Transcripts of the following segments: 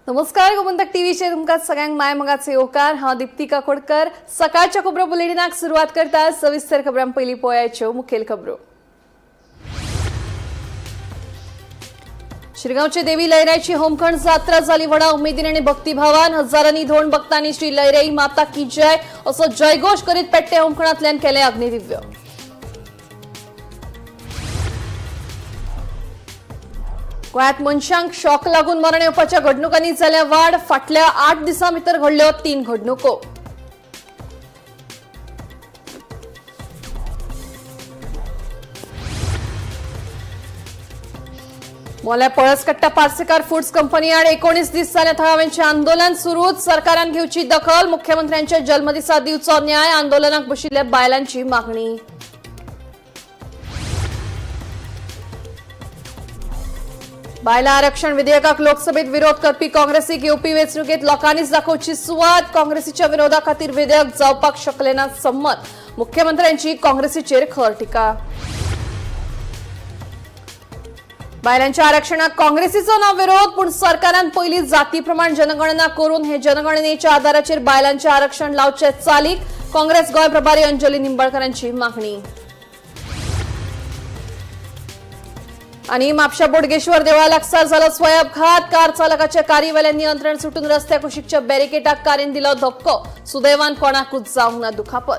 नमस्कार गोमंतक टीव्हीचे तुमका सगळ्यांक माय मगाचे येवकार। हांव दीप्ती काकोडकर। सकाळच्या खबरो बुलेटिनाक सुरुवात करता सविस्तर खबरां पयलीं पळोवयाच्यो मुखेल खबरो। शिरगांवचे देवी लयराईची होमखंड जात्रा जाली व्हडा उमेदीन आनी भक्तिभावान। हजारांनी धोंड भक्तांनी श्री लयराई माता की जय असो जयघोष करीत पेट्टे होमखंडांतल्यान केले अग्निदिव्य। गोंयांत मनशांक शॉक लागून मरण येवपाच्या घडणुकांनी जाल्या वाड। फाटल्या 8 दिसां भितर घडल्यो 3 घडणुको। मोल्या पळस काडटा पार्सेकार फूड्स कंपनी आड 19 दीस जाल्या थळाव्यांचें आंदोलन सुरूच। सरकारान घेवची दखल। मुख्यमंत्र्यांच्या जल्मदिसा दिवचो न्याय। आंदोलनाक बशिल्ल्या बायलांची मागणी। बायला आरक्षण विधेयकाक लोकसभेत विरोध करपी काँग्रेसीक येवपी वेंचणुकेत लोकांनीच दाखोवची सुवात। काँग्रेसीच्या विरोधा खातीर विधेयक जावपाक शकले ना संमत। मुख्यमंत्र्यांची काँग्रेसीचेर खर टिका। बायलांच्या आरक्षणाक काँग्रेसीचो ना विरोध, पूण सरकारान पयली जाती प्रमाण जनगणना करून हे जनगणनेच्या आधाराचेर बायलांचे आरक्षण लावचे चालीक। काँग्रेस गोंय प्रभारी अंजली निंबाळकरांची मागणी। आणि म्हापशा बोडगेश्वर देवळा लागसार जालो स्वयं अपघात। कार चालकाच्या कारवेल्यान नियंत्रण सुटून रस्त्या कुशीकच्या बॅरिकेडाक कारेन दिलो धक्को। सुदैवान कोणाकूच जावंक ना दुखापत।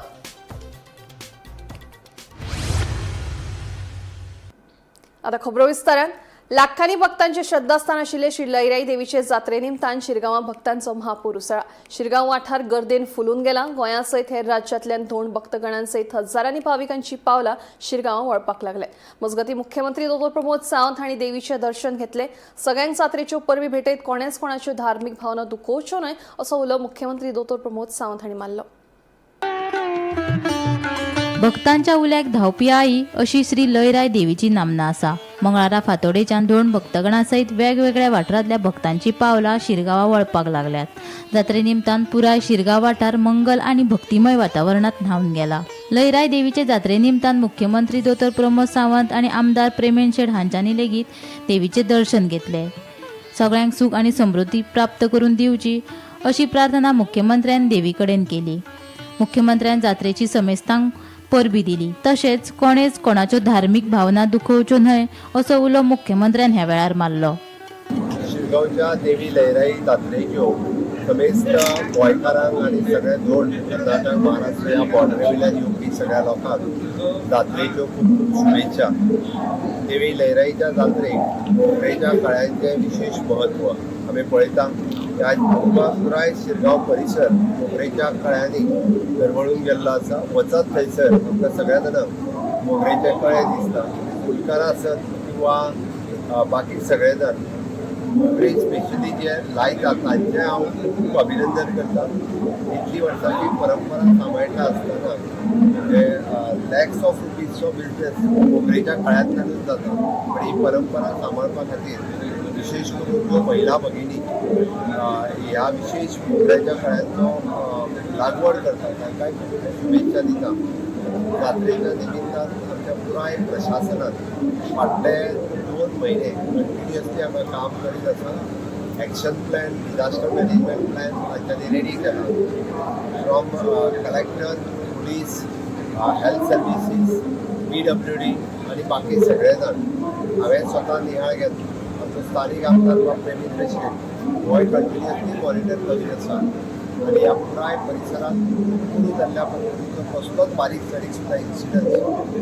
आता खबरो विस्तारान। लाखांनी भक्तांचे श्रद्धास्थान आशिल्ले श्री लयराई देवीचे जात्रे निमतान शिरगांवां भक्तांचो महापूर उसळ्ळा। शिरगांव वाठार गर्देन फुलून गेला। गोंया सयत हेर राज्यांतल्यान धोंड भक्तगणां सयत हजारांनी भाविकांची पावलां शिरगांवां वळपाक लागले। मजगतीं मुख्यमंत्री दोतोर प्रमोद सावंत हांणी देवीचे दर्शन घेतले। सगळ्यांक जात्रेच्यो परबी भेटयत कोणेच कोणाच्यो धार्मीक भावना दुखोवच्यो न्हय असो उलो मुख्यमंत्री दोतोर प्रमोद सावंत हांणी मारलो। भक्तांच्या उल्याक धावपी आई अशी श्री लयराई देवीची नामना आसा। मंगळारा फातोडेच्यान धोंड भक्तगणां सयत वेगवेगळ्या वाठारांतल्या भक्तांची पावलां शिरगांवां वळपाक लागल्यात। जात्रे निमतान पुराय शिरगांव वाठार मंगल आनी भक्तिमय वातावरणात न्हावन गेला। लयराई देवीचे जात्रे निमतान मुख्यमंत्री दोतोर प्रमोद सावंत आनी आमदार प्रेमेन शेट हांच्यांनी लेगीत देवीचे दर्शन घेतले। सगळ्यांक सुख आनी समृद्धी प्राप्त करून दिवची अशी प्रार्थना मुख्यमंत्र्यान देवी कडेन केली। मुख्यमंत्र्यान जात्रेची समेस्तांक परबी दिली। तशेंच कोणेच कोणाच्यो धार्मीक भावना दुखोवच्यो न्हय असो उलो मुख्यमंत्र्यान ह्या वेळार मारलो। शिरगांवच्या देवी लयराई जात्रेच्यो समेस्त गोंयकारांक आनी सगळे धोंड कर्नाटक महाराष्ट्र ह्या बॉर्डरीवेल्यान येवपी सगळ्या लोकांक जात्रेच्यो खूब खूब शुभेच्छा। देवी लयराईच्या जात्रेक मोगरेच्या कळ्यांचें विशेष म्हत्व आमी पळयता। पुराय शिरगांव परिसर मोगरेच्या कळ्यांनी दरवळून गेल्लो आसा। वचत थंयसर आमकां सगळ्या जाणांक मोगरेचे कळे दिसता। फुलकारां आसत किंवा बाकी सगळे जाण मोगरे स्पेशली जे लायतात तांचें हांव खूब अभिनंदन करता। इतली वर्सांची परंपरा सांबाळटा आसतना म्हणजे लॅक्स ऑफ रुपीजचो बिझनेस मोगरेच्या कळ्यांतल्यानूच जाता, पण ही परंपरा सांबाळपा खातीर विशेष करून ज्यो महिला भगिनी ह्या विशेष मोगऱ्याच्या कळ्यांचो लागवड करतात तांकांय खूब शुभेच्छा दिता। जात्रेच्या निमित्तान आमच्या पुराय प्रशासनान फाटले 2 म्हयने कंटिन्युअसली आमी काम करीत आसा। Action plan, disaster management plan तांच्यांनी रेडी केला। From collector, police, health services, PWD आनी बाकी सगळे जाण हांवें स्वता नियाळ घेतला। आमचो स्थानीक आमदार प्रेमीत रेसिडेंट गोंय कंटिन्युअसली मॉनिटर करीत आसा आनी ह्या पुराय परिसरांत कोणी जाल्ल्या पद्दतीचो कसलोच बारीक सारीक सुद्दां इन्सिडंट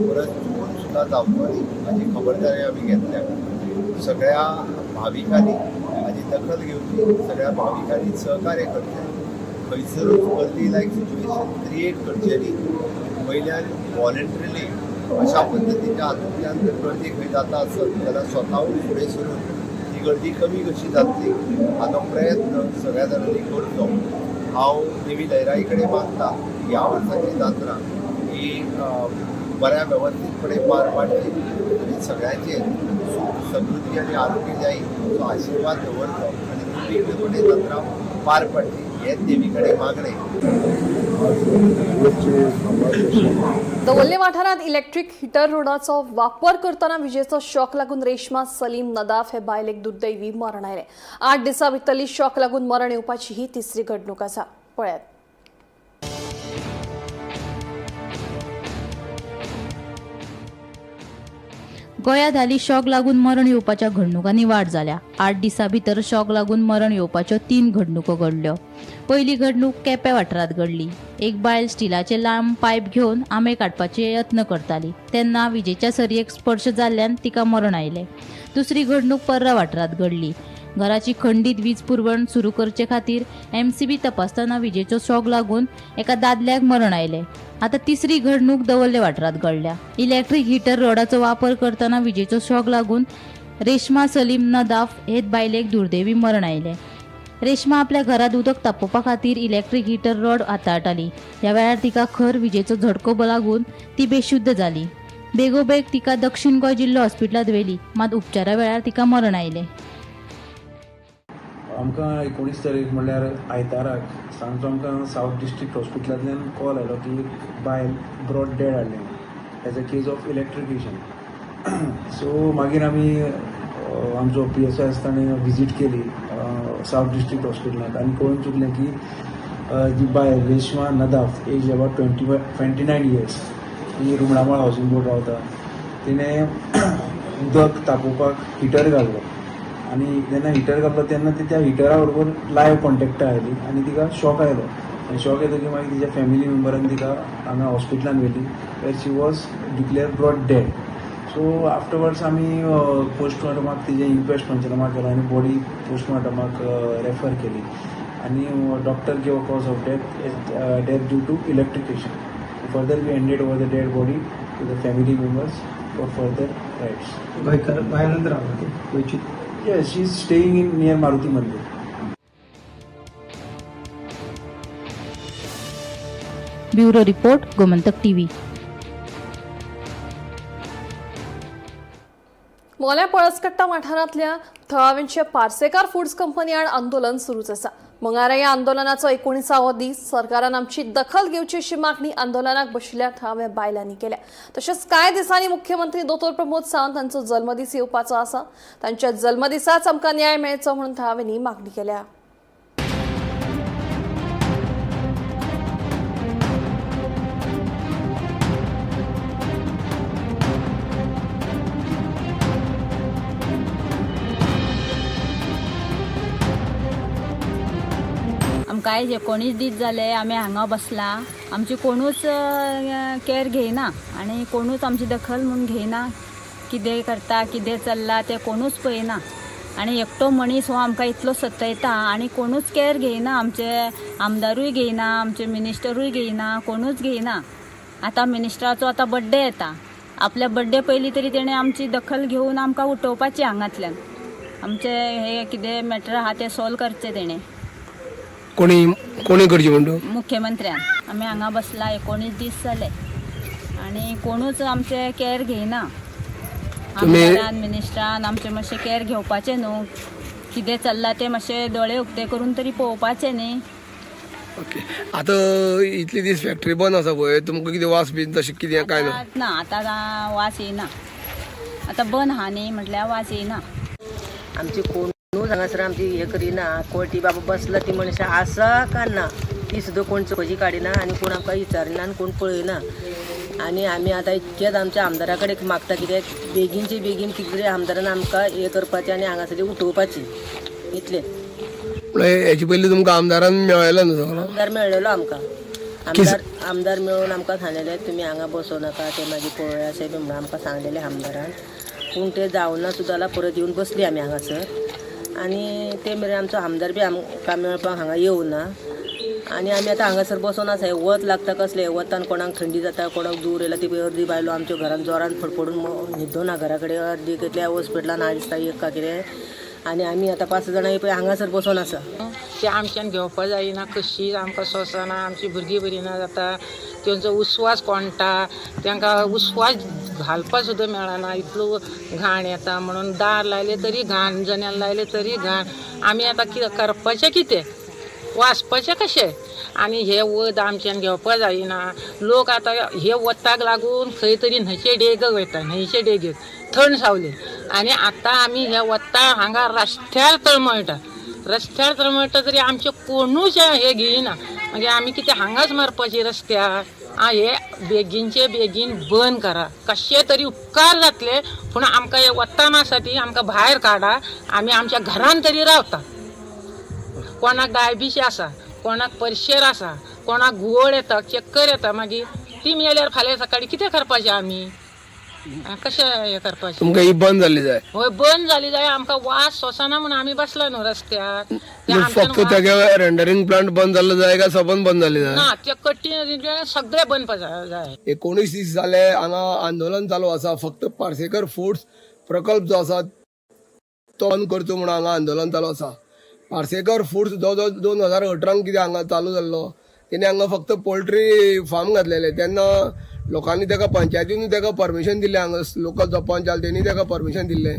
परत चुकून सुद्दां जावचो न्ही हाची खबरदारी आमी घेतल्या। सगळ्या भाविकांनी हाची दखल घेवची, सगळ्या भाविकांनी सहकार्य करचें। खंयसरूच गर्दी लायक सिच्युएशन क्रिएट करचें न्ही। वयल्यान वॉलंटरिली अशा पद्दतीच्या हातूंतल्यान जर गर्दी खंय जाता आसत जाल्यार स्वताहून फुडें सरून ती गर्दी कमी कशी जातली हाचो प्रयत्न सगळ्या जाणांनी करचो। हांव देवी लयराई कडेन मागता की ह्या वर्साची जात्रा ही बऱ्या वेवस्थीतपणे पार पाडची आनी सगळ्यांचेर सुख समृद्धी आनी आरोग्य जायी असो आशिर्वाद दवरचो आनी निर्विघ्नपणे जात्रा पार पाडची हेंच देवी कडेन मागणें। दवल्ले वाठारात इलेक्ट्रिक हिटर रोडाचो वापर करतना विजेचो शॉक लागून रेश्मा सलीम नदाफ हे बायलेक दुर्दैवी मरण आयले. 8 दिसां भितरली शॉक लागून मरण येवपाची ही तिसरी घडणूक आसा. पळयात. गोंयांत हालीं शॉक लागून मरण येवपाच्या घडणुकांनी वाड जाल्या. 8 दिसां भितर शॉक लागून मरण येवपाच्यो 3 घडणुको घडल्यो. पयली घडणूक केपें वाठारांत घडली. एक बायल स्टिलाचे लांब पायप घेवन आंबे काडपाचे यत्न करताली तेन्ना विजेच्या सरयेक स्पर्श जाल्ल्यान तिका मरण आयलें. दुसरी घडणूक पर्रा वाठारांत घडली. घराची खंडीत वीज पुरवण सुरू करचे खातीर MCB तपासतना विजेचो शॉक लागून एका दादल्याक मरण आयलें. आता तिसरी घडणूक दवल्ले वाठारांत घडल्या. इलेक्ट्रिक हिटर रोडाचो वापर करतना विजेचो शॉक लागून रेश्मा सलीम नदाफ हे बायलेक दुर्दैवी मरण आयलें. रेश्मा आपल्या घरात उदक तापोवपा खातीर इलेक्ट्रिक हिटर रॉड हाताळटाली. ह्या वेळार तिका खर विजेचो झटको लागून ती बेशुद्ध जाली. बेगोबेग तिका दक्षिण गोंय जिल्लो हॉस्पिटलांत व्हेली, मात उपचारा वेळार तिका मरण आयलें. आमकां 19 तारीख म्हणल्यार आयताराक सांजचो आमकां सावथ डिस्ट्रिक्ट हॉस्पिटलांतल्यान कॉल आयलो की एक बायल ब्रॉड डेड हाडलें as a case of electrocution. So मागीर आमी आमचो PSI आसता ताणें विजीट केली सावथ डिस्ट्रिक्ट हॉस्पिटलांत आनी कळून चुकलें की जी बायल Reshma Nadaf age about 29 years ही रुमडामाळ हावसिंग बोर्ड रावता. तिणें उदक तापोवपाक हिटर घाल्लो आनी जेन्ना हिटर घातलो तेन्ना ती त्या हिटरा बरोबर लायव्ह कॉन्टेक्ट आयली आनी तिका शॉक आयलो. आनी शॉक येतकीर मागीर तिच्या फॅमिली मेंबरान तिका हांगा हॉस्पिटलांत व्हेली where she was declare brought dead. So afterwards आमी पोस्टमॉर्टमाक तिजें इनक्वेस्ट पंचनामा केलो आनी बॉडी पोस्टमॉर्टमाक रेफर केली आनी doctor give cause of death due to electrocution. Further we handed over the dead body to the family members for further rites. बायलांत रावता गोंयची. Yes, she is staying in near Maruti Mandir. Bureau report, Gomantak TV. मोल्या पळसकट्टा वाठारांतल्या थळाव्यांचे Parsekar foods company आड आंदोलन सुरूच आसा. मंगळारा ह्या आंदोलनाचो 19वा दीस. सरकारान आमची दखल घेवची अशी मागणी आंदोलनाक बशिल्ल्या थळाव्या बायलांनी केल्या. तशेंच कांय दिसांनी मुख्यमंत्री दोतोर प्रमोद सावंत हांचो जल्मदीस येवपाचो आसा. तांच्या जल्मदिसाच आमकां न्याय मेळचो म्हणून थळाव्यांनी मागणी केल्या. आमकां आयज 19 दीस जाले आमी हांगा बसला. आमची कोणूच केअर घेयना आनी कोणूच आमची दखल म्हूण घेयना. कितें करता कितें चल्ला तें कोणूच पळयना आनी एकटो मनीस हो आमकां इतलो सतयता आनी कोणूच केअर घेयना. आमचे आमदारूय घेयना, आमचे मिनिस्टरूय घेयना, कोणूच घेयना. आतां मिनिस्टराचो आतां बड्डे येता. आपल्या बड्डे पयलीं तरी तेणें आमची दखल घेवन आमकां उठोवपाची हांगांतल्यान. आमचे हे कितें मॅटर आहा तें सॉल्व करचें तेणें. कोणी करची म्हणून मुख्यमंत्र्यान. आमी हांगा बसला 19 दीस जाले आनी कोणूच आमचे केअर घेयना. आमदारान मिनिस्टरान आमचे मातशें केअर घेवपाचें न्हू. कितें चल्ला तें मातशें दोळे उक्ते करून तरी पळोवपाचें न्ही. ओके. आतां इतली दीस फॅक्टरी बंद आसा पळय, तुमकां कितें वास बी तशें कितें काय ना? ना आतां वास येयना. आतां बंद आहा न्ही म्हटल्यार वास येयना. आमची कोणूच हांगासर आमची हे करिना. कोर्टी बाबा बसला ती मनशां आसा काय ना ती सुद्दां कोण चवकशी काडिना आनी कोण आमकां विचारिना आनी कोण पळयना. आनी आमी आतां इतकेच आमच्या आमदारा कडेन मागता कित्याक बेगीनचे बेगीन कितें आमदारान आमकां हे करपाचें आनी हांगासर उठोवपाची इतलें. हेचे पयलीं तुमकां आमदारान मेळयलो न्हू सगळो? आमदार मेळ्ळेलो आमकां. आमदार मेळून आमकां सांगलेलें तुमी हांगा बसों नाका तें मागीर पळोवया अशें बी म्हणून आमकां सांगलेलें आमदारान. पूण तें जावना सुद्दां जाल्यार परत येवन बसली आमी हांगासर आनी ते मेरेन आमचो आमदार बी आमकां मेळपाक हांगा येवना. आनी आमी आतां हांगासर बसून आसाय. वत लागता कसलें वतान कोणाक थंडी जाता, कोणाक दूर येयला ती अर्दी बायलो आमच्या घरान जोरान फडफडून न्हिदोना घरा कडेन अर्दी कितल्या हॉस्पिटलान हांव दिसता एक का कितें. आनी आमी आतां 5 जाणां पळय हांगासर बसून आसा. ते आमच्यान घेवपा जायना. कशी आमकां सोंसना. आमची भुरगीं बरीं ना जाता. तेंचो उस्वास कोणटा. तांकां उस्वास घालपा सुद्दां मेळना. इतलो घाण येता म्हणून दार लायले तरी घाण, जनेल लायले तरी घाण. आमी आतां कितें करपाचें कितें वाचपाचें कशें आनी हे वत आमच्यान घेवपा जायना. लोक आतां हे वताक लागून खंय तरी न्हंयचे डेग वयता, न्हंयचे डेगेर थंड सावली आनी आतां आमी हे वता हांगा रस्त्यार तळमळटा. रस्त्यार तळमळटा तरी आमचे कोणूच हे घेयना. मागीर आमी कितें हांगाच मारपाचें रस्त्यार. हे बेगीनचे बेगीन बंद करा. कशे तरी उपकार जातले पूण आमकां हे वता साठी आमकां भायर काडा. आमी आमच्या घरान तरी रावता. कोणाक डायबिटीस आसा, कोणाक परशेर आसा, कोणाक घुवळ येता, चक्कर येता, मागीर ती मेल्यार फाल्यां सकाळी कितें करपाचें आमी? कशें हें करपाचें? तुमकां ही बंद जाल्ली जाय. हय बंद जाली जाल्यार आमकां वास सोंसना म्हणून आमी बसला न्हू रस्त्यार. ते आमच्यान फक्त तेगे रेंडरिंग प्लांट बंद जाल्लो जाय काय सबंद बंद जाल्ली जाय? ना ते कट्टी सगळे बंद जाय. 19 दीस जाले हांगा आंदोलन चालू आसा. फक्त पार्सेकर फूड्स प्रकल्प जो आसा तो बंद करचो म्हणून हांगा आंदोलन चालू आसा. पार्सेकर फूड्स जो 2018 कितें हांगा चालू जाल्लो, तेणे हांगा फक्त पोल्ट्री फार्म घातलेले. तेन्ना लोकांनी ताका पंचायतीनूय ताका परमिशन दिल्लें. हांगा लोकल जो पंच आसा तेणी ताका परमिशन दिल्लें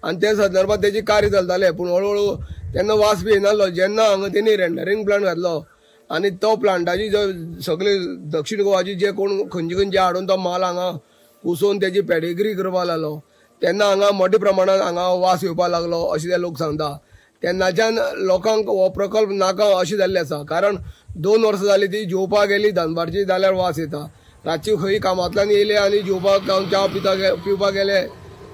आनी त्या संदर्भात तेजी कार्य चलतालें. पूण हळूहळू तेन्ना वास बी येनासलो. जेन्ना हांगा तेणी रेंडरिंग प्लांट घातलो आनी तो प्लांटाची जो सगळे दक्षिण गोवाची जे कोण खंयचे हाडून तो माल हांगा कुसोवन तेजी पॅडिग्री करपाक लागलो, तेन्ना हांगा मोठ्या प्रमाणात हांगा वास येवपाक लागलो अशें ते लोक सांगता. तेन्नाच्यान लोकांक हो प्रकल्प नाका अशें जाल्लें आसा. कारण 2 वर्सां जालीं ती जेवपाक गेली दनपारची जाल्यार वास येता. रातची खंय कामांतल्यान येयले आनी जेवपाक जावन च्या पिवपाक गेले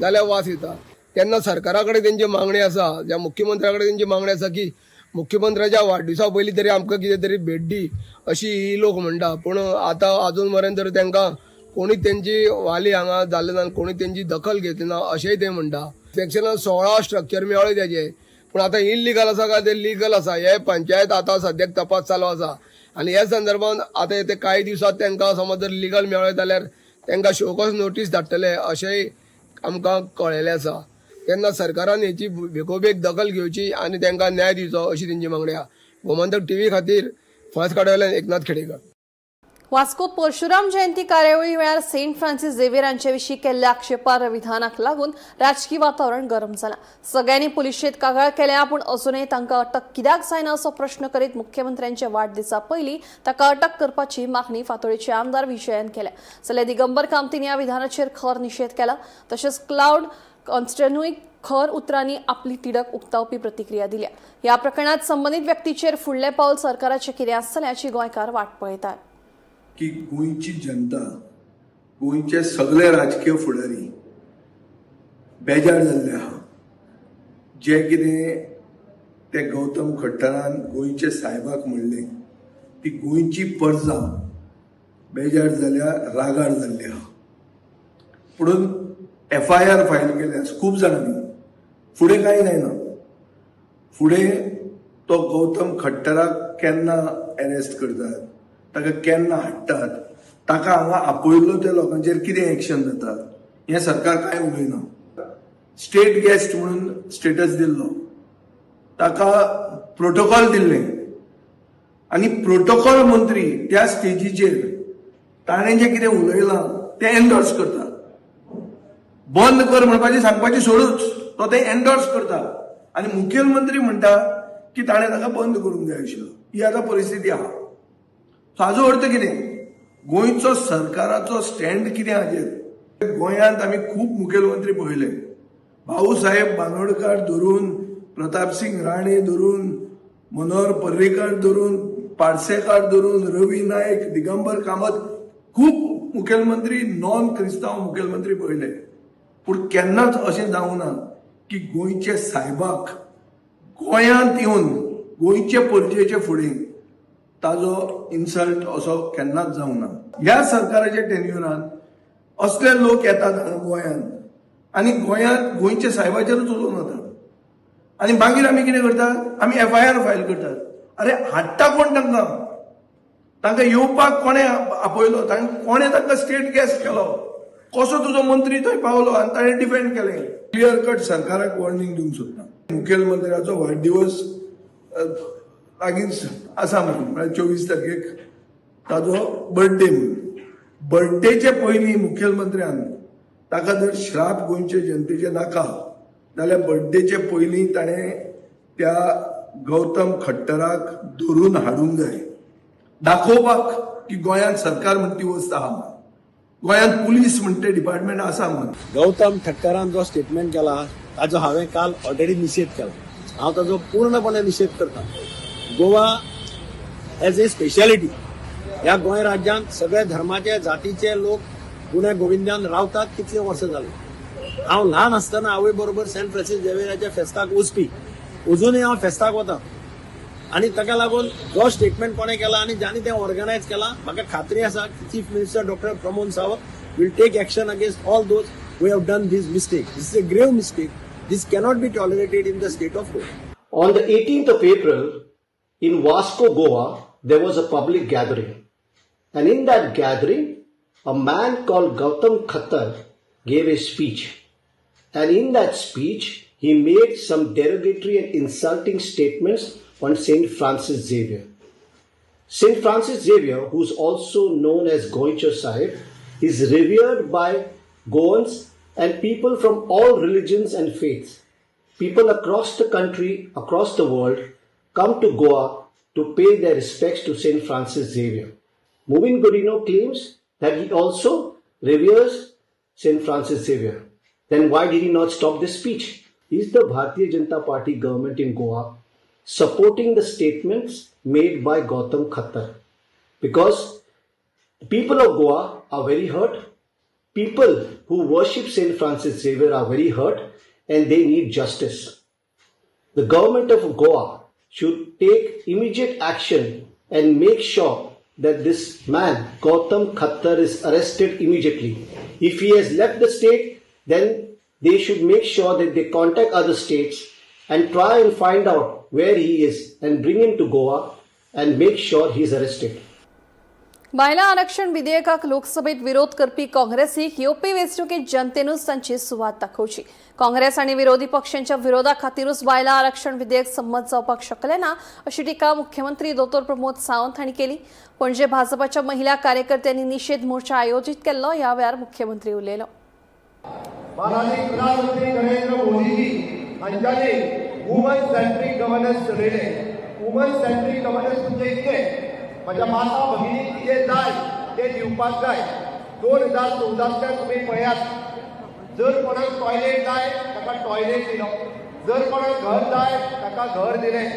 जाल्यार वास येता. तेन्ना सरकारा कडेन तेंची मागणी आसा, ज्या मुख्यमंत्र्या कडेन तेंची मागणी आसा की मुख्यमंत्र्याच्या वाडदिवसा पयलीं तरी आमकां कितें तरी भेट दी अशी ही लोक म्हणटा. पूण आतां आजून पर्यंत तर तांकां कोणीच तेंची वाली हांगा जाल्ले ना, कोणी तेंची दखल घेतना अशेंय ते म्हणटा. सेक्शनान 16 स्ट्रक्चर मेळ्ळे तेजे. पूण आतां इलिगल आसा काय ते लिगल आसा हे पंचायत आतां सद्याक तपास चालू आसा. आनी ह्या संदर्भात आतां येते कांय दिवसांत तांकां समज जर लिगल मेळ्ळें जाल्यार तांकां शोकॉज नोटीस धाडटले अशेंय आमकां कळयलें आसा. तेन्ना सरकारान हेची बेगोबेग दखल घेवची आनी तांकां न्याय दिवचो अशी तेंची मागणी आसा. गोमंतक टीव्ही खातीर फळसकाडवेल्यान एकनाथ खेडेकर. वास्को परशुराम जयंती कार्यावळी वेळार सेंट फ्रांसीस झेवियर हांचे केल्ल्या आक्षेपार्ह विधानाक लागून राजकीय वातावरण गरम जाला. सगळ्यांनी पुलिशेंत कागाळ केल्या पूण अजूनय तांकां अटक कित्याक जायना असो प्रश्न करीत मुख्यमंत्र्यांच्या वाडदिसा पयलीं ताका अटक करपाची मागणी फातोडेचे आमदार विजयन केल्या. जाल्यार दिगंबर कामतीन ह्या विधानाचेर खर निशेध केला. तशेंच क्लाउड कॉन्स्टिट्युएन्सीक खर उतरांनी आपली तिडक उक्तावपी प्रतिक्रिया दिल्या. ह्या प्रकरणात संबंधित व्यक्तीचेर फुडलें पावल सरकाराचें कितें आसतल्याची गोंयकार वाट पळयतात. की गोंयची जनता, गोंयचे सगळे राजकीय फुडारी बेजार जाल्ले आहा. जे कितें ते गौतम खट्टरान गोंयचे साहेबाक म्हणलें ती गोंयची प्रजा बेजार जाल्या, रागार जाल्ली आहा. पुणून FIR फायल केल्या खूब जाणांनी. फुडें कांय जायना. फुडें तो गौतम खट्टराक केन्ना अरेस्ट करतात, ताका केन्ना हाडटात, ताका हांगा आपयल्लो त्या लोकांचेर कितें एक्शन जाता हें सरकार कांय उलयना. स्टेट गेस्ट म्हणून स्टेटस दिल्लो, ताका प्रोटोकॉल दिल्लें आनी प्रोटोकॉल मंत्री त्या स्टेजीचेर ताणें जें कितें उलयलां तें एन्डोर्स करता. बंद कर म्हणपाचें सांगपाचें सोडूच तो तें एन्डोर्स करता आनी मुखेलमंत्री म्हणटा की ताणें ताका बंद करूंक जाय आशिल्लो. ही आतां परिस्थिती आहा. हाजो अर्थ कितें? गोंयचो सरकाराचो स्टँड कितें हाजेर? गोंयांत आमी खूब मुखेलमंत्री पळयले. भाऊसाहेब बांदोडकार धरून, प्रताप सिंग राणे धरून, मनोहर पर्रीकार धरून, पार्सेकार धरून, रवी नायक, दिगंबर कामत, खूब मुखेलमंत्री नॉन क्रिस्तांव मुखेलमंत्री पळयले. पूण केन्नाच अशें जावं ना की गोंयचे साहेबाक गोंयांत येवन गोंयचे परजेचे फुडें ताजो इन्सल्ट असो केन्नाच जावं ना. ह्या सरकाराच्या टेन्युरान असले लोक येतात हांगा गोंयांत आनी गोंयांत गोंयच्या साहेबाचेरूच उलोवन वतात. आनी मागीर आमी कितें करतात? आमी FIR फायल करतात. अरे हाडटा कोण तांकां? तांकां येवपाक कोणें आपयलो? कोणें तांकां स्टेट गेस्ट केलो? कसो तुजो मंत्री थंय पावलो आनी ताणें डिफेंड केलें? क्लियर कट सरकाराक वॉर्निंग दिवंक सोदता. मुखेलमंत्र्याचो वाडदिवस लागींच आसा म्हणून 24 तारखेक ताजो बर्थडे म्हणून. बर्थडेचे पयलीं मुखेलमंत्र्यान ताका जर श्राप गोंयचे जनतेचे नाका जाल्यार बर्थडेचे पयलीं ताणें त्या गौतम खट्टराक धरून हाडूंक जाय, दाखोवपाक की गोंयांत सरकार म्हणटी वस्त आहा म्हणून, गोंयांत पुलीस म्हणटे डिपार्टमेंट आसा म्हणून. गौतम ठक्करान जो स्टेटमेंट केला ताजो हांवें काल ऑलरेडी निशेध केला. हांव ताजो पूर्णपणे निशेध करता. गोवा एज ए स्पेशालिटी ह्या गोंय राज्यांत सगळे धर्माचे जातीचे लोक पुणे गोविंदान रावतात. कितले वर्सां जाली. हांव ल्हान आसतना आवय बरोबर सेंट फ्रांसीस झेवियराच्या फेस्ताक वचपी, अजूनय हांव फेस्ताक वता. आनी ताका लागून जो स्टेटमेंट कोणें केला आनी ज्यांनी तें ऑर्गनायज केला, म्हाका खात्री आसा की chief minister doctor Pramod Sawant will take action against all those who have done this mistake. This is a grave mistake. This cannot be tolerated in the state of Goa. On the 18th of April, in Vasco, Goa, there was a public gathering. And in that gathering, a man called Gautam Khattar gave a speech. And in that speech, he made some derogatory and insulting statements on St. Francis Xavier. St. Francis Xavier, who's also known as Goincha Sahib, is revered by Goans and people from all religions and faiths. People across the country, across the world, come to Goa to pay their respects to St. Francis Xavier. Mubin Godino claims that he also reveres St. Francis Xavier. Then why did he not stop this speech? Is the Bharatiya Janata Party government in Goa supporting the statements made by Gautam Khattar? Because the people of Goa are very hurt. People who worship St. Francis Xavier are very hurt and they need justice. The government of Goa should take immediate action and make sure that this man, Gautam Khattar, is arrested immediately. If he has left the state, then they should make sure that they contact other states and try and find out where he is and bring him to Goa and make sure he is arrested. बायला आरक्षण विधेयकाक लोकसभेत विरोध करपी काँग्रेसीक येवपी वेंचणुकेत जनतेनूच तांची सुवात दाखोवची. काँग्रेस आनी विरोधी पक्षांच्या विरोधा खातीरूच बायला आरक्षण विधेयक संमत जावपाक शकले ना अशी टिका मुख्यमंत्री दोतोर प्रमोद सावंत हांणी केली. पणजे भाजपाच्या महिला कार्यकर्त्यांनी निषेध मोर्चा आयोजीत केल्लो. ह्या वेळार मुख्यमंत्री उलयलो. प्रधानमंत्री नरेंद्र मोदीजी हांच्यानी वुमन सेंट्रीक गव्हर्नन्स चलयले. वुमन सेंट्रीक गव्हर्नन्स म्हणजे कितें? माझ्या माता भगिनीक कितें जाय तें दिवपाक जाय. 2014 तुम्ही पळयात, जर कोणाक टॉयलेट जाय ताका टॉयलेट दिलो, जर कोणाक घर जाय ताका घर दिलें,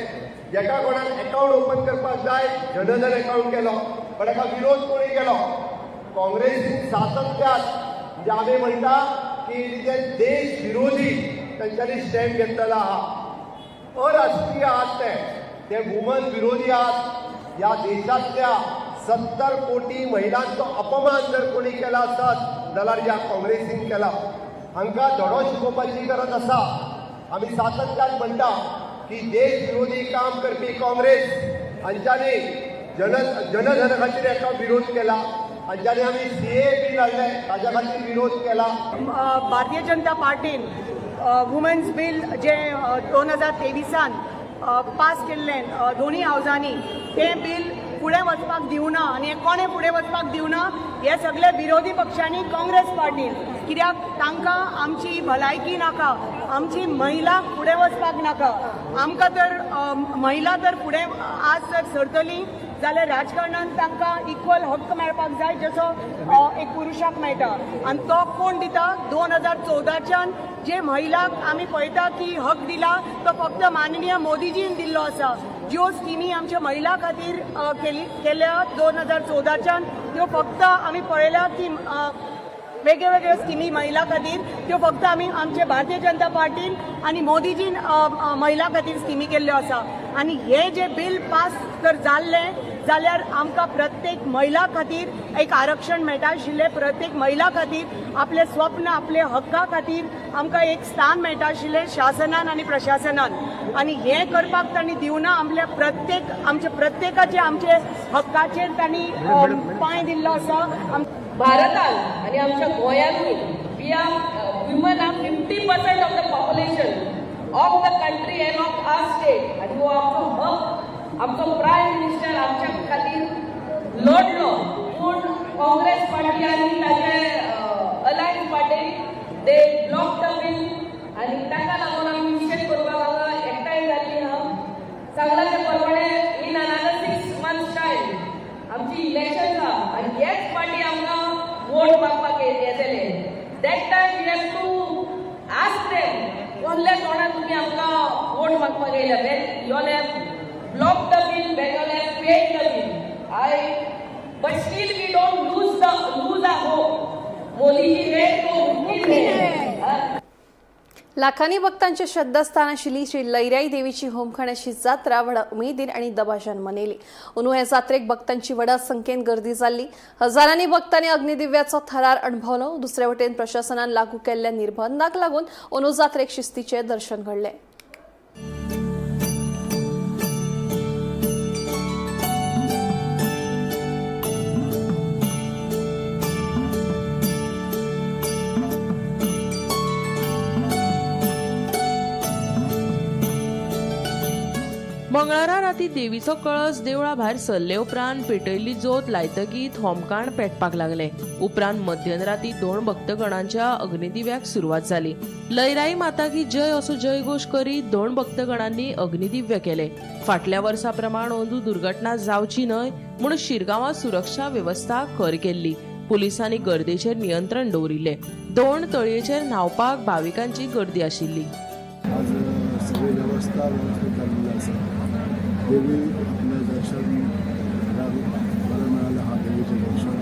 जेका कोणाक अकाउंट ओपन करपाक जाय जनधन अकाउंट केलो, पण ताका विरोध कोणी केलो? काँग्रेसीन सातत्यान म्हणजे आमी म्हणटा की जे देश विरोधी तांच्यांनी स्टँड घेतलेलो आहा, अराष्ट्रीय आहात ते वुमन विरोधी आहात. या देशातल्या 70 कोटी महिलांचो अपमान जर कोणी केला असत जाल्यार या काँग्रेसीन केला. हांकां धडो शिकोवपाची गरज आसा. आमी सातत्यान म्हणटा की देश विरोधी काम करपी काँग्रेस हांच्यांनी जनधन खातीर हाका विरोध केला, हांच्यांनी आमी सीए बील हाडले ताच्या खातीर विरोध केला. भारतीय जनता पार्टीन वुमन्स बील जे 2023 पास केल्लें दोन्ही हावजांनी तें बील फुडें वचपाक दिवना. आनी कोणें फुडें वचपाक दिवना? हे सगळे विरोधी पक्षांनी काँग्रेस पार्टीन. कित्याक तांकां आमची भलायकी नाका, आमची महिलांक फुडें वचपाक नाका. आमकां तर महिला तर फुडें आज जर सरतली जाल्यार राजकारणांत तांकां इक्वल हक्क मेळपाक जाय जसो एक पुरुषाक मेळटा. आनी तो कोण दिता? 2014च्यान जे महिलांक आमी पळयता की हक दिला तो फक्त माननीय मोदीजीन दिल्लो आसा. ज्यो स्किमी आमच्या महिला खातीर केल्या 2014च्यान त्यो फक्त आमी पळयल्या की वेगळ्यो वेगळ्यो स्किमी महिला खातीर त्यो फक्त आमी आमचे भारतीय जनता पार्टीन आनी मोदीजीन महिला खातीर स्किमी केल्ल्यो आसा. आनी हे जे बील पास जर जाल्लें जाल्यार आमकां प्रत्येक महिला खातीर एक आरक्षण मेळटा आशिल्लें. प्रत्येक महिला खातीर आपले स्वप्न आपले हक्का खातीर आमकां एक स्थान मेळटा आशिल्लें शासनान आनी प्रशासनान. आनी हें करपाक तांणी दिवना. आमच्या प्रत्येकाचे आमचे हक्काचेर तांणी पांय दिल्लो आसा. भारतांत आनी आमच्या गोंयांतूय women are 50% of the population of the country and of our state. आनी हो आमचो हक आमचो प्रायम मिनिस्टर आमच्या खातीर लढलो. पूण काँग्रेस पार्टी आनी ताचे alliance party they block the bill. आनी ताका लागून आमी निशेध करपाक हांगा एकठांय जाल्ली आहा. फाटी आमकां वोट मागपाक येतले that time we have to ask them कसल्या तोंडान तुमी आमकां वोट मागपाक येयल्या when you all have block the bill when you all have paid the bill but still we don't lose our hope. Modi ji है तो मुमकिन है. लाखांनी भक्तांच्या श्रद्धास्थान आशिल्ली श्री लयराई देवीची होमखणाची जात्रा व्हडा उमेदीन आनी दबाज्यान मनयली. अंदू हे जात्रेक भक्तांची व्हडा संख्येन गर्दी जाल्ली. हजारांनी भक्तांनी अग्निदिव्याचो थरार अणभवलो. दुसरे वटेन प्रशासनान लागू केल्ल्या निर्बंधांक लागून अंदू जात्रेक शिस्तीचे दर्शन घडले. मंगळारा राती देवीचो कळस देवळा भायर सरले उपरांत पेटयल्ली जोत लायतकीत होमखाण पेटपाक लागले. उपरांत मध्यराती 2 भक्तगणांच्या अग्निदिव्याक सुरवात जाली. लयराई माता की जय असो जयघोष करीत 2 भक्तगणांनी अग्निदिव्य केले. फाटल्या वर्सा प्रमाण अंदू दुर्घटना जावची न्हय म्हूण शिरगांवां सुरक्षा व्यवस्था खर केल्ली. पुलिसांनी गर्देचेर नियंत्रण दवरिल्ले. 2 तळयेचेर न्हावपाक भाविकांची गर्दी आशिल्ली. देवी आपलं दर्शन बरं मिळालं. हा देवीचं दर्शन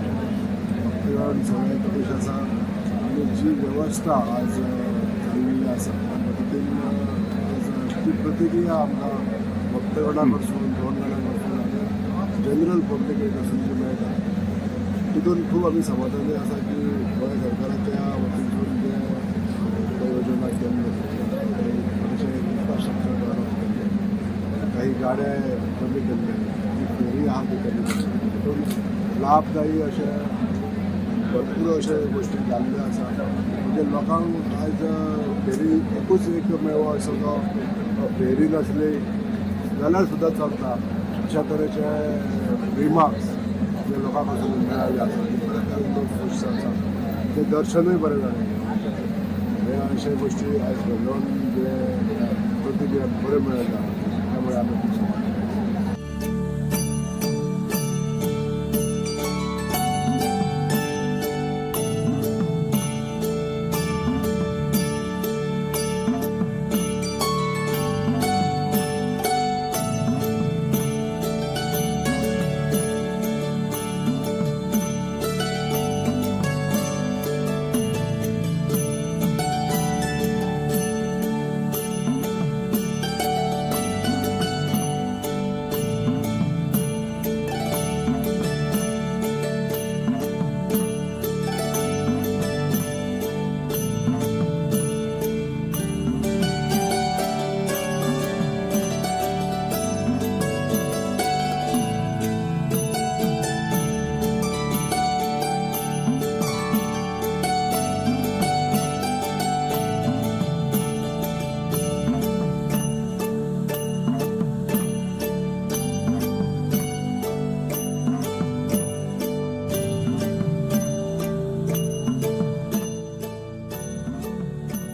भक्तगण सगळे खुश आसा आणि जी व्यवस्था आज जाल्लेली आसा त्या पद्दतीन ती प्रतिक्रिया आमकां भक्तगणां कडसून 2 जाणां कडसून आनी जनरल पब्लिकेक कडसून जी मेळटा तितून खूब आमी समाधानी आसा की गोंय सरकाराच्या वतीनसून जे योजना केल्ले इन्फ्रास्ट्रक्चर डेवलप केल्ले काही गाड्या कमी केल्ले जी फेरी आहा ती कमी केल्ली तितून लाभदायी अशे भरपूर अशे गोश्टी जाल्ल्यो आसा. म्हणजे लोकांक आयज फेरी एकूच एक मेळो असो तो फेरी नासली जाल्यार सुद्दां चलता अशा तरेचे रिमार्क्स जे लोकां कडसून मेळ्ळे आसा ती बरे तरेन लोक खूश आसा. ते दर्शनूय बरें जालें. हे अशे गोश्टी आयज घडोवन जे प्रतिक्रिया बरें मेळटा त्यामुळे आमी खूश आसा.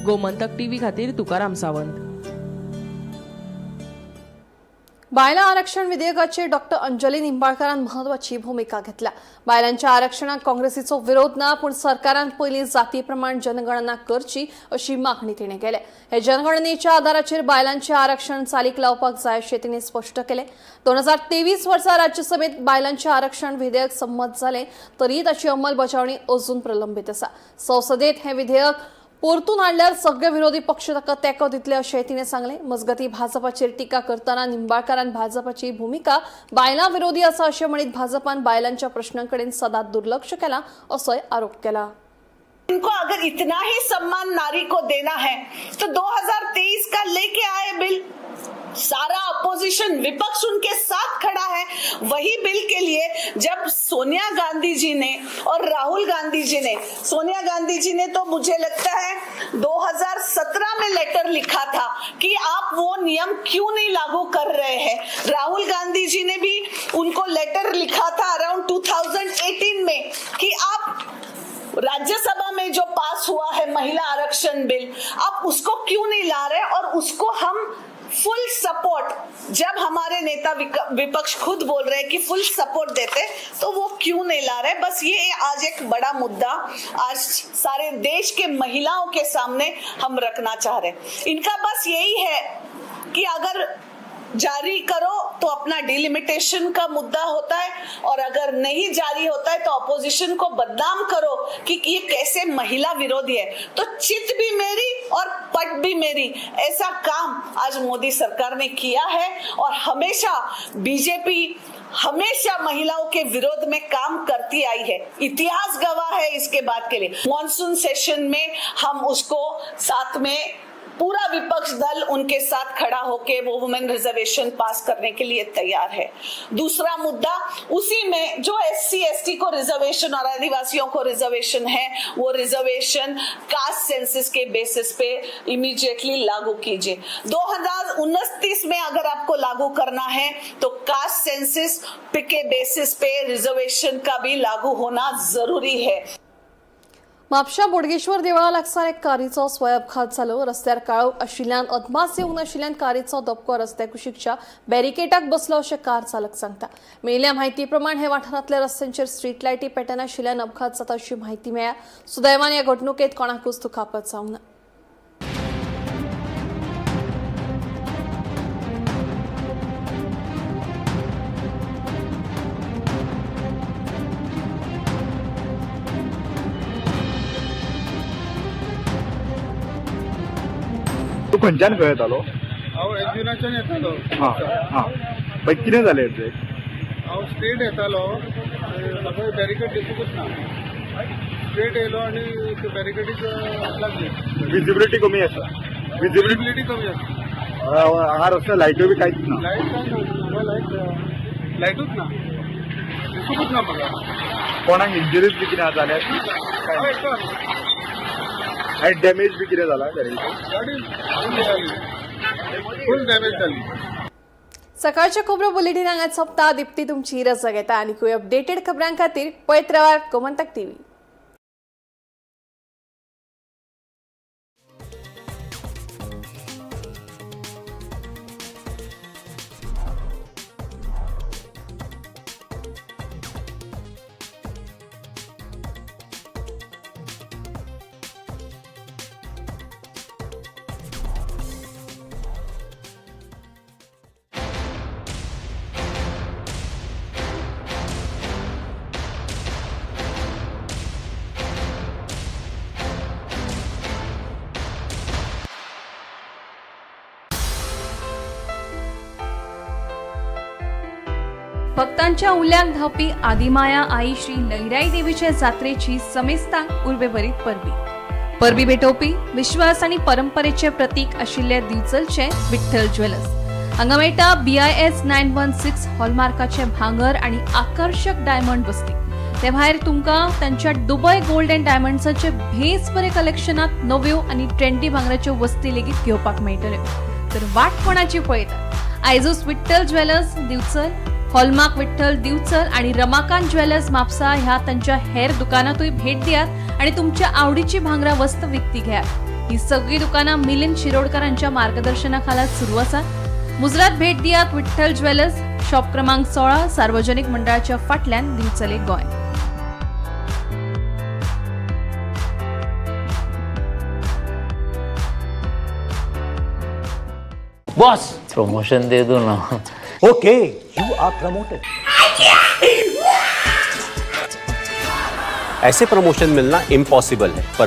गोमंतक टीव्ही खातीर तुकाराम सावंत. बायलां आरक्षण विधेयकाचेर डॉ. अंजली निंबाळकरान म्हत्वाची भूमिका घेतल्या. बायलांच्या आरक्षणाक काँग्रेसीचो विरोध ना, पूण सरकारान पयलीं जाती प्रमाण जनगणना करची अशी मागणी तिणें केली. हे जनगणनेच्या आदाराचेर बायलांचें आरक्षण चालीक लावपाक जाय अशें तिणें स्पश्ट केलें. 2023 वर्सा राज्यसभेत बायलांचें आरक्षण विधेयक संमत जालें तरी ताची अंमलबजावणी अजून प्रलंबीत आसा. संसदेत हें विधेयक परतून हाडल्यार सगळे विरोधी पक्ष ताका तेंको दितले अशें तिणें सांगलें. मजगतीं भाजपाचेर टिका करतना निंबाळकरान भाजपाची भूमिका बायलां विरोधी आसा अशें म्हणीत भाजपान बायलांच्या प्रश्नांकडेन सदांच दुर्लक्ष केलां असोय आरोप केला. इनको अगर इतना ही सम्मान नारी को देना है तो 2023 का लेके आए बिल, सारा अपोजिशन विपक्ष उनके साथ खड़ा है. वही बिल के लिए जब सोनिया गांधी जी ने और राहुल गांधी जी ने, सोनिया गांधी जी ने तो मुझे लगता है 2017 में लेटर लिखा था कि आप वो नियम क्यों नहीं लागू कर रहे हैं. राहुल गांधी जी ने भी उनको लेटर लिखा था अराउंड 2018 में कि आप राज्यसभा में जो पास हुआ है महिला आरक्षण बिल, आप उसको क्यों नहीं ला रहे और उसको हम फुल सपोर्ट, जब हमारे नेता विपक्ष खुद बोल रहे हैं कि फुल सपोर्ट देते, तो वो क्यों नहीं ला रहे? बस ये आज एक बड़ा मुद्दा आज सारे देश के महिलाओं के सामने हम रखना चाह रहे हैं। इनका बस यही है कि अगर जारी करो तो अपना डिलिमिटेशन का मुद्दा होता है, और अगर नहीं जारी होता है तो अपोजिशन को बदनाम करो कि ये कैसे महिला विरोधी है। तो चित भी मेरी और पट भी मेरी, ऐसा काम आज मोदी सरकार ने किया है। और हमेशा बीजेपी हमेशा महिलाओं के विरोध में काम करती आई है, इतिहास गवाह है इसके बात के लिए। मॉनसून सेशन में हम उसको साथ में पूरा विपक्ष दल उनके साथ खड़ा होके वो वुमेन रिजर्वेशन पास करने के लिए तैयार है। दूसरा मुद्दा, उसी में जो SC ST को रिजर्वेशन और आदिवासियों को रिजर्वेशन है, वो रिजर्वेशन कास्ट सेंसस के बेसिस पे इमीडिएटली लागू कीजिए। 2029 में अगर आपको लागू करना है तो कास्ट सेंसस के बेसिस पे रिजर्वेशन का भी लागू होना जरूरी है। म्हापशा बोडगेश्वर देवळा लागसार एक कारीचो स्वय अपघात जालो। रस्त्यार काळोख आशिल्ल्यान अदमास येवंक नाशिल्ल्यान कारीचो धपको रस्त्या कुशीकच्या बॅरिकेडाक बसलो अशें कार चालक सांगता। मेळिल्ल्या म्हायती प्रमाण हे वाठारांतल्या रस्त्यांचेर स्ट्रीट लायटी पेटनाशिल्ल्यान अपघात जाता अशी म्हायती मेळ्ळ्या। सुदैवान ह्या घडणुकेंत कोणाकूच दुखापत जावंक ना। तू खंयच्यान खंय येतालो? हांव एक्झिनाच्यान येतालो। मागीर कितें जालें एग्जॅक्ट? हांव स्ट्रेट येतालो, म्हाका बॅरिकेड दिसूंकच ना। स्ट्रेट येयलो आनी बॅरिकेडीक लागली। विजिबिलिटी कमी आसा? विजिबिलिटी कमी आसा। हांगा रस्त्यार लायट्यो बी कांयच ना? लायट काय ना, लायटूच ना, दिसूंकच ना म्हाका। कोणाक इंजरीज बी कितें जाल्यात? आनी डॅमेज बी कितें जाला गाडयेचो? गाडी फुल डॅमेज जाली। सकाळच्या खबरो बुलेटिन हांगा सोंपता। दिप्ती तुमची रजा घेता आनी अपडेटेड खबरां खातीर पळयत रावात गोमंतक TV। भक्तांच्या उल्यांक धावपी आदिमाया आई श्री लयराई देवीचे जात्रेची समेस्तांक उर्बेभरीत परबी भेटोवपी विश्वास आणि परंपरेचे प्रतीक आशिल्ले दिवचलचे विठ्ठल ज्वेलर्स। हांगा मेळटा BIS 916 हॉलमार्काचे भांगर आणि आकर्षक डायमंड वस्ती। ते भायर तुमकां तांच्या दुबय गोल्ड अँड डायमंड्साचे भेस बरे कलेक्शनात नव्यो आणि ट्रेंडी भांगराच्यो वस्ती लेगीत घेवपाक मेळटल्यो। तर वाट कोणाची पळयता? आयजूच विठ्ठल ज्वेलर्स दिवचल, हॉलमार्क विठ्ठल दिवचल आणि रमाकांत ज्वेलर्स म्हापसा ह्या तांच्या हेर दुकानातूय भेट दियात आणि तुमच्या आवडीची भांगरा वस्त विकती घेयात। ही सगळी दुकानां मिलिंद शिरोडकरांच्या मार्गदर्शनाखाला सुरू आसात। मुजरात भेट दियात विठ्ठल ज्वेलर्स, शॉप क्रमांक 16, सार्वजनिक मंडळाच्या फाटल्यान दिवचले गोंय। बॉस प्रमोशन दे दो ना। Okay, you are promoted. ऐसे प्रमोशन मिलना इम्पॉसिबल है, पर